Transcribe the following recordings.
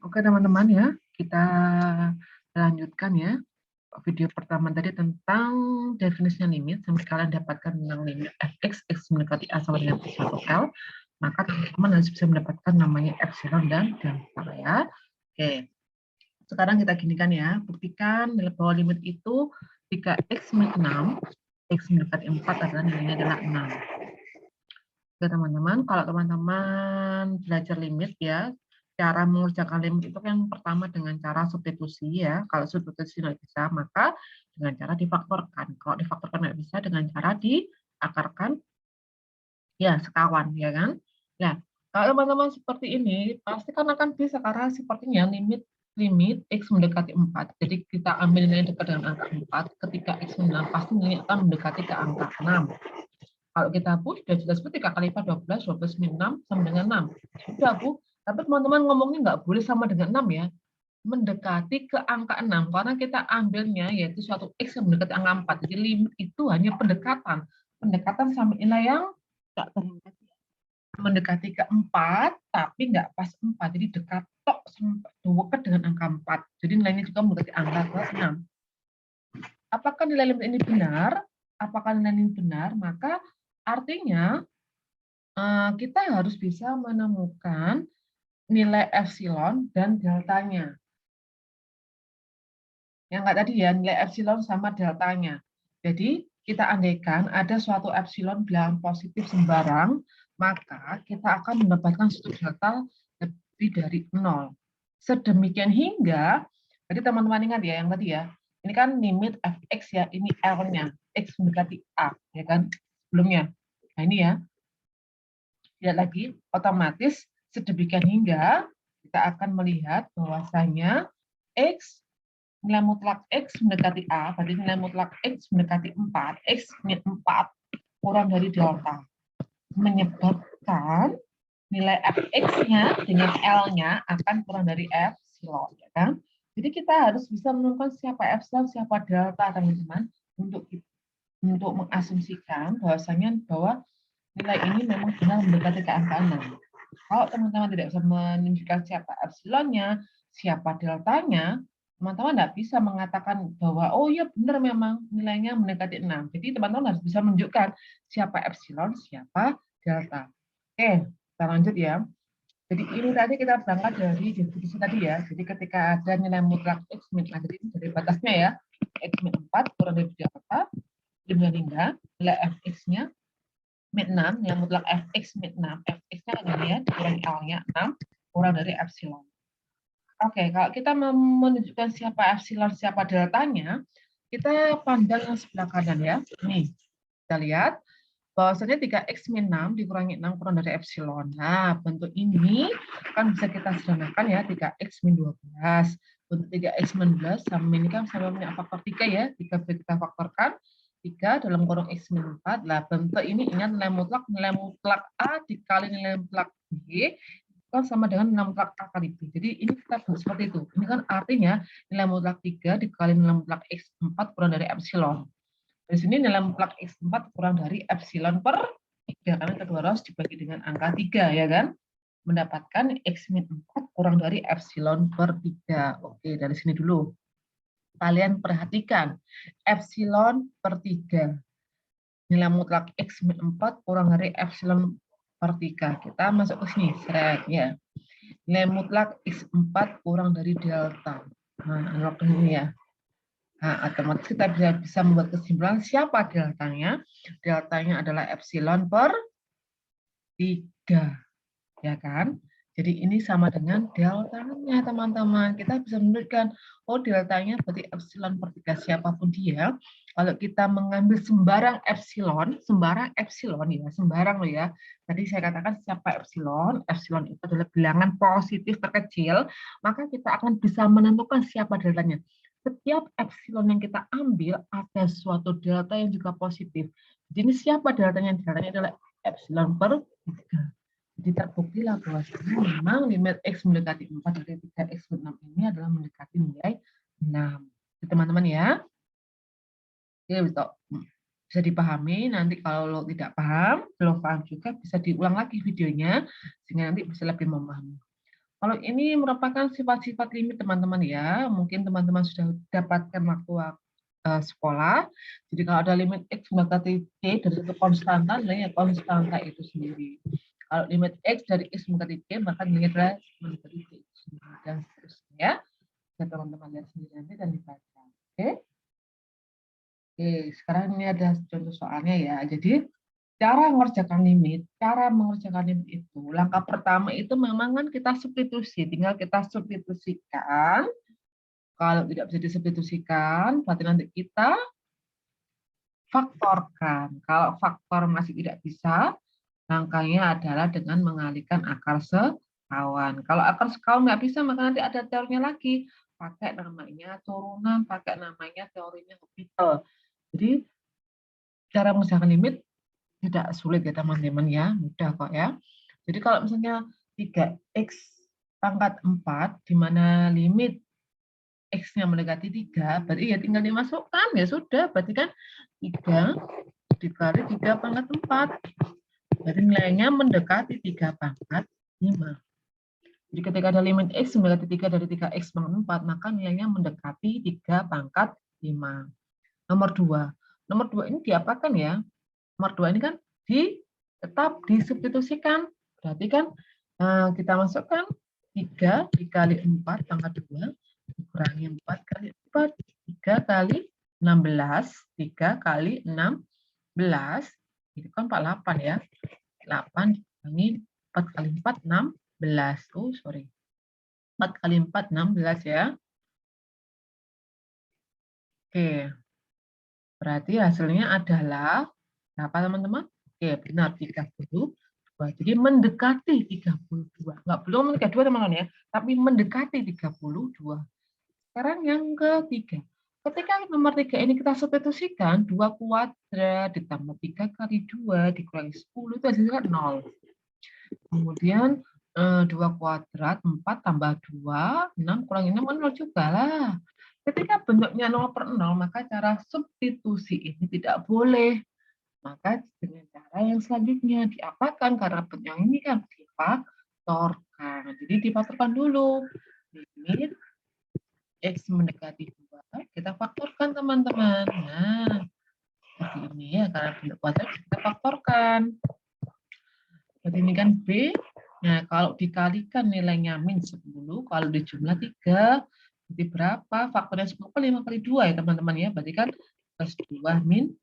Oke teman-teman ya, kita lanjutkan ya. Video pertama tadi tentang definisinya limit, sampai kalian dapatkan tentang limit fx, x mendekati a sama dengan x atau L, maka teman-teman harus bisa mendapatkan namanya epsilon dan delta ya. Oke, sekarang kita ginikan ya, buktikan bahwa limit itu jika x min 6, x mendekati 4 adalah nilainya adalah 6. Oke teman-teman, kalau teman-teman belajar limit ya, cara mengerjakan limit itu yang pertama dengan cara substitusi ya. Kalau substitusi nggak bisa, maka dengan cara difaktorkan. Kalau difaktorkan nggak bisa, dengan cara diakarkan ya sekawan ya kan. Nah, kalau teman-teman seperti ini, pasti kan akan bisa karena sepertinya limit limit x mendekati 4. Jadi kita ambil nilai dekat dengan angka 4, ketika x min 6 pasti nilai akan mendekati ke angka 6. Kalau kita hapus, sudah jelas 3 kali lipat 12, 12 min 6 sama dengan 6. Sudah, Bu. Tapi teman-teman ngomongnya nggak boleh sama dengan 6 ya. Mendekati ke angka 6. Karena kita ambilnya yaitu suatu X yang mendekati angka 4. Jadi limit itu hanya pendekatan. Pendekatan sama nilai yang tak terhingga. Mendekati ke 4, tapi nggak pas 4. Jadi dekat tok dekat dengan angka 4. Jadi nilainya juga mendekati angka ke 6. Apakah nilai limit ini benar? Apakah nilai ini benar? Maka artinya kita harus bisa menemukan nilai epsilon dan deltanya. Yang nggak tadi ya, nilai epsilon sama deltanya. Jadi, kita andaikan ada suatu epsilon bilangan positif sembarang, maka kita akan mendapatkan suatu delta lebih dari 0. Sedemikian hingga, jadi teman-teman ingat ya, yang tadi ya, ini kan limit fx ya, ini L-nya, x mendekati A, ya kan, sebelumnya. Nah ini ya, lihat lagi, otomatis sedemikian hingga kita akan melihat bahwasanya x nilai mutlak x mendekati A, berarti nilai mutlak x mendekati 4, x min 4 kurang dari delta, menyebabkan nilai fx-nya dengan L-nya akan kurang dari epsilon, ya kan? Jadi kita harus bisa menemukan siapa epsilon, siapa delta, teman-teman, untuk mengasumsikan bahwa nilai ini memang benar mendekati ke angka 6. Kalau teman-teman tidak bisa menunjukkan siapa epsilonnya, siapa deltanya, teman-teman tidak bisa mengatakan bahwa oh iya benar memang nilainya mendekati 6. Jadi teman-teman harus bisa menunjukkan siapa epsilon, siapa delta. Oke, kita lanjut ya. Jadi ini tadi kita berangkat dari definisi tadi ya. Jadi ketika ada nilai mutlak x min, jadi dari batasnya ya, x min 4 kurang dari delta, hingga nilai fx-nya min 6, yang mutlak fx min 6, fx-nya kan ya, dikurangi L-nya 6, kurang dari epsilon. Oke, kalau kita menunjukkan siapa epsilon, siapa deltanya, kita pandang yang sebelah kanan ya. Nih, kita lihat bahwasanya 3x min 6 dikurangi 6 kurang dari epsilon. Nah, bentuk ini kan bisa kita sederhanakan ya, 3x min 12. Bentuk 3x min 12 sama ini kan sama punya faktor 3 ya, 3 kita faktorkan. 3 dalam kurung x min 4. Lah, bentuk ini ingat nilai mutlak A dikali nilai mutlak B kan sama dengan nilai mutlak A kali B. Jadi ini kita buat seperti itu. Ini kan artinya nilai mutlak 3 dikali nilai mutlak x 4 kurang dari epsilon. Di sini nilai mutlak x4 kurang dari epsilon per 3, karena kedua harus dibagi dengan angka 3, ya kan? Mendapatkan x min 4 kurang dari epsilon per 3. Oke, dari sini dulu. Kalian perhatikan, epsilon per 3. Nilai mutlak x min 4 kurang dari epsilon per 3. Kita masuk ke sini, seret ya. Nilai mutlak x4 kurang dari delta. Nah, unlock ini ya. Nah, otomatis kita bisa membuat kesimpulan siapa deltanya. Deltanya adalah epsilon per 3, ya kan? Jadi ini sama dengan deltanya, teman-teman. Kita bisa menunjukkan, oh deltanya berarti epsilon per 3 siapapun dia. Kalau kita mengambil sembarang epsilon ya, sembarang loh ya. Tadi saya katakan siapa epsilon itu adalah bilangan positif terkecil, maka kita akan bisa menentukan siapa deltanya. Setiap epsilon yang kita ambil ada suatu delta yang juga positif. Jadi ini siapa deltanya? Deltanya adalah epsilon per 3. Jadi terbuktilah bahwa memang limit x mendekati 4 dari 3x per 6 ini adalah mendekati nilai 6. Jadi, teman-teman ya. Oke, bisa dipahami. Nanti kalau tidak paham, belum paham juga bisa diulang lagi videonya sehingga nanti bisa lebih memahami. Kalau ini merupakan sifat-sifat limit teman-teman ya, mungkin teman-teman sudah dapatkan waktu sekolah. Jadi kalau ada limit X mendekati T dari satu konstanta, nilainya konstanta itu sendiri. Kalau limit X dari X mendekati T, maka nilainya adalah mendekati T itu sendiri. Dan seterusnya ya. Bisa teman-teman lihat sendiri nanti dan dibaca. Oke? Oke, sekarang ini ada contoh soalnya ya. Jadi cara mengerjakan limit itu, langkah pertama itu memang kan kita substitusi, tinggal kita substitusikan. Kalau tidak bisa disubstitusikan, berarti nanti kita faktorkan. Kalau faktor masih tidak bisa, langkahnya adalah dengan mengalihkan akar sekawan. Kalau akar sekawan nggak bisa, maka nanti ada teorinya lagi. Pakai namanya turunan, pakai namanya teorinya Hospital. Jadi cara mengerjakan limit tidak sulit ya teman-teman ya, mudah kok ya. Jadi kalau misalnya 3x pangkat 4, di mana limit x-nya mendekati 3, berarti ya tinggal dimasukkan, ya sudah, berarti kan 3 dikali 3 pangkat 4. Berarti nilainya mendekati 3 pangkat 5. Jadi ketika ada limit x mendekati 3 dari 3x pangkat 4, maka nilainya mendekati 3 pangkat 5. Nomor 2. Nomor 2 ini diapakan ya? Nomor 2 ini kan tetap disubstitusikan. Berarti kan kita masukkan 3 dikali 4 pangkat 2 dikurangi 4 kali 4. 3 kali 16. 3 kali 16. Itu kan 48 ya. 8 dikurangi 4 kali 4, 16. Oh, sorry. 4 kali 4, 16 ya. Oke. Berarti hasilnya adalah berapa teman-teman? Oke, benar 32. Jadi mendekati 32. Enggak belum 32 teman-teman ya, tapi mendekati 32. Sekarang yang ketiga. Ketika nomor 3 ini kita substitusikan, 2 kuadrat ditambah 3 kali 2 dikurangi 10 itu hasilnya 0. Kemudian 2 kuadrat, 4 tambah 2, 6 kurangi 6, 0 juga lah. Ketika bentuknya 0/0, maka cara substitusi ini tidak boleh. Maka dengan cara yang selanjutnya diapakan? Karena bentuk yang ini kan difaktorkan. Jadi difaktorkan dulu. Limit X mendekati 2, kita faktorkan teman-teman. Nah, seperti ini ya, karena bentuk kuadrat kita faktorkan. Berarti ini kan B. Nah, kalau dikalikan nilainya min 10, kalau dijumlah 3, berarti berapa? Faktornya 10 kali 5 kali 2 ya teman-teman ya. Berarti kan plus 2 min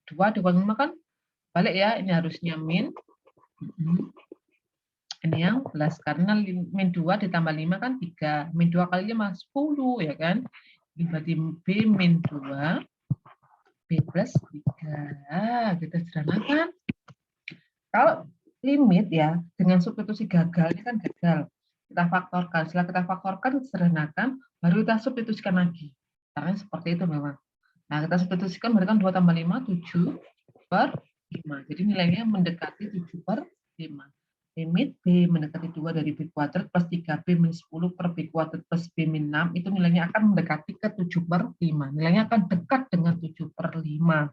2 dikurangi 5 kan balik ya, ini harusnya min. Ini yang plus, karena min 2 ditambah 5 kan 3. Min 2 kali 5, 10 ya kan. Ini berarti B min 2, B plus 3. Kita sederhanakan. Kalau limit ya, dengan substitusi gagal, ini kan gagal. Kita faktorkan. Setelah kita faktorkan, sederhanakan, baru kita substitusikan lagi. Karena seperti itu memang. Nah, kita substitusikan, berarti kan 2 tambah 5, 7 per 5. Jadi nilainya mendekati 7 per 5. Limit B mendekati 2 dari B kuadrat plus 3B min 10 per B kuadrat plus B min 6, itu nilainya akan mendekati ke 7 per 5. Nilainya akan dekat dengan 7 per 5.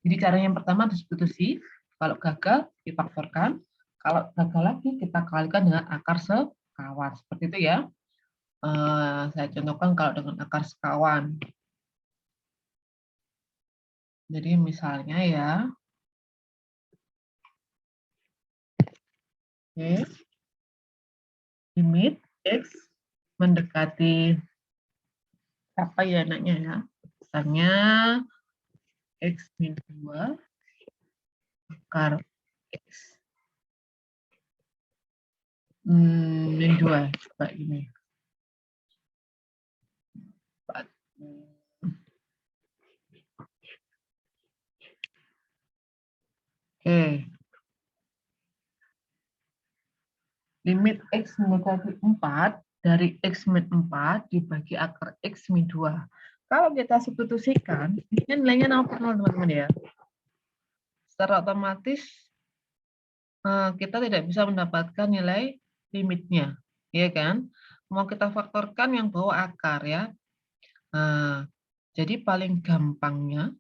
Jadi cara yang pertama disubstitusi. Kalau gagal, difaktorkan. Kalau gagal lagi, kita kalikan dengan akar sekawan. Seperti itu ya. Saya contohkan kalau dengan akar sekawan. Jadi misalnya ya, oke, limit X mendekati apa ya enaknya ya? Misalnya X min 2 akar X min 2. Coba ini. Oke. Limit X mendekati 4 dari X min 4 dibagi akar X min 2. Kalau kita substitusikan, ini nilainya 0/0 teman-teman ya. Secara otomatis kita tidak bisa mendapatkan nilai limitnya, ya kan? Mau kita faktorkan yang bawa akar ya. Jadi paling gampangnya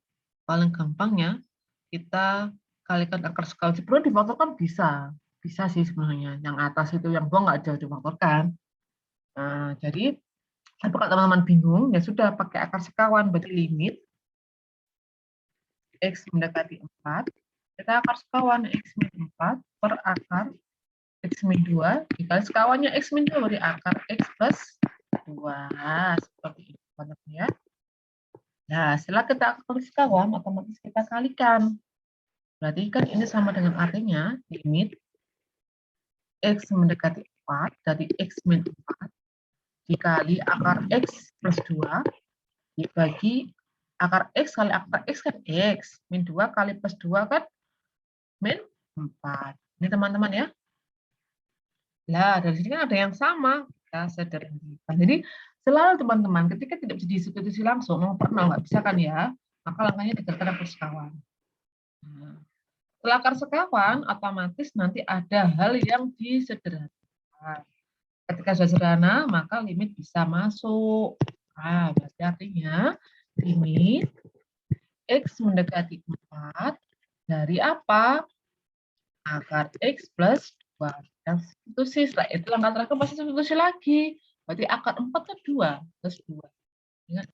kita kalikan akar sekawan. Sebenarnya difaktorkan bisa. Bisa sih sebenarnya. Yang atas itu yang bawah nggak jauh difaktorkan. Nah, jadi tapi kalau teman-teman bingung, ya sudah pakai akar sekawan. Berarti limit X mendekati 4. Kita akar sekawan X min 4 per akar X min 2. Dikali sekawannya X min 2 berarti akar X plus 2. Seperti itu ya. Nah, setelah kita akar sekawan, otomatis kita kalikan. Berarti kan ini sama dengan artinya limit X mendekati 4 dari X min 4 dikali akar X plus 2 dibagi akar X kali akar X kan X. Min 2 kali plus 2 kan min 4. Ini teman-teman ya. Nah, dari sini kan ada yang sama. Kita sederhanakan. Jadi, selalu teman-teman, ketika tidak bisa disubstitusi langsung, nomor per 0 nggak bisa kan ya, maka langkahnya dikatakan akar sekawan. Nah, setelah akar sekawan, otomatis nanti ada hal yang disederhanakan. Ketika sudah sederhana, maka limit bisa masuk. Nah, berarti artinya limit X mendekati 4 dari apa? Akar X plus 2. Dan substitusi, setelah itu langkah terakhir pasti substitusi lagi. Berarti akar 4 itu 2 plus 2. Ingat,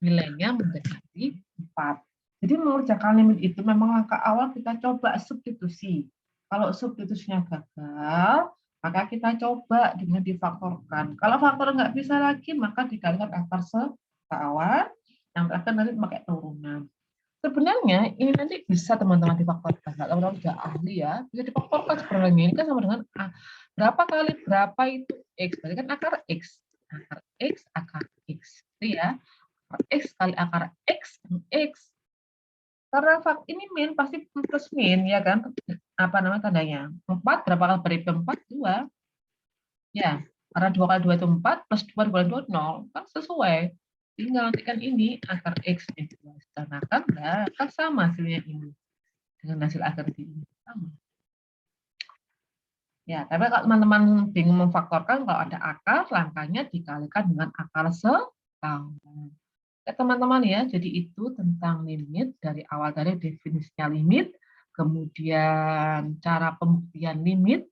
nilainya mendekati 4. Jadi mengerjakan limit itu memang langkah awal kita coba substitusi. Kalau substitusinya gagal, maka kita coba dengan difaktorkan. Kalau faktor nggak bisa lagi, maka dikalikan akar sekawan. Yang terakhir nanti pakai turunan. Sebenarnya ini nanti bisa teman-teman difaktorkan. Kalau teman-teman sudah ahli ya, bisa difaktorkan sebenarnya. Ini kan sama dengan berapa kali berapa itu X. Berarti kan akar X. Akar X, akar X. Itu ya. Akar X kali akar X, X. Karena ini min, pasti plus min, ya kan? Apa namanya tandanya? 4, berapa kali beri 4? 2. Ya, karena 2 kali 2 itu 4, plus 2 kali 2, 0. Kan sesuai. Tinggal nantikan ini akar X min 2. Sedangkan kan sama hasilnya ini. Dengan hasil akhir di ini. Sama. Ya, tapi kalau teman-teman bingung memfaktorkan, kalau ada akar, langkahnya dikalikan dengan akar sekawan. Ya, teman-teman ya, jadi itu tentang limit dari awal dari definisinya limit, kemudian cara pembuktian limit,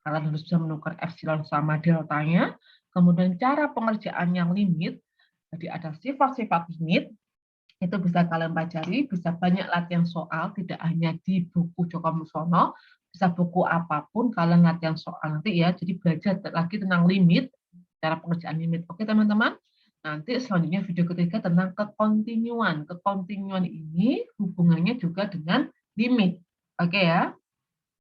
kalian harus bisa menukar epsilon sama deltanya, kemudian cara pengerjaan yang limit, jadi ada sifat-sifat limit, itu bisa kalian pelajari, bisa banyak latihan soal, tidak hanya di buku Joko Musono, bisa buku apapun, kalian latihan soal nanti ya, jadi belajar lagi tentang limit, cara pengerjaan limit. Oke teman-teman? Nanti selanjutnya video ketiga tentang kekontinuan. Kekontinuan ini hubungannya juga dengan limit. Oke ya.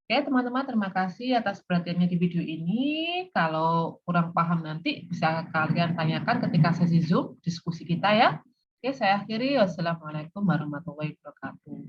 Oke teman-teman, terima kasih atas perhatiannya di video ini. Kalau kurang paham nanti bisa kalian tanyakan ketika sesi Zoom diskusi kita ya. Oke, saya akhiri. Wassalamualaikum warahmatullahi wabarakatuh.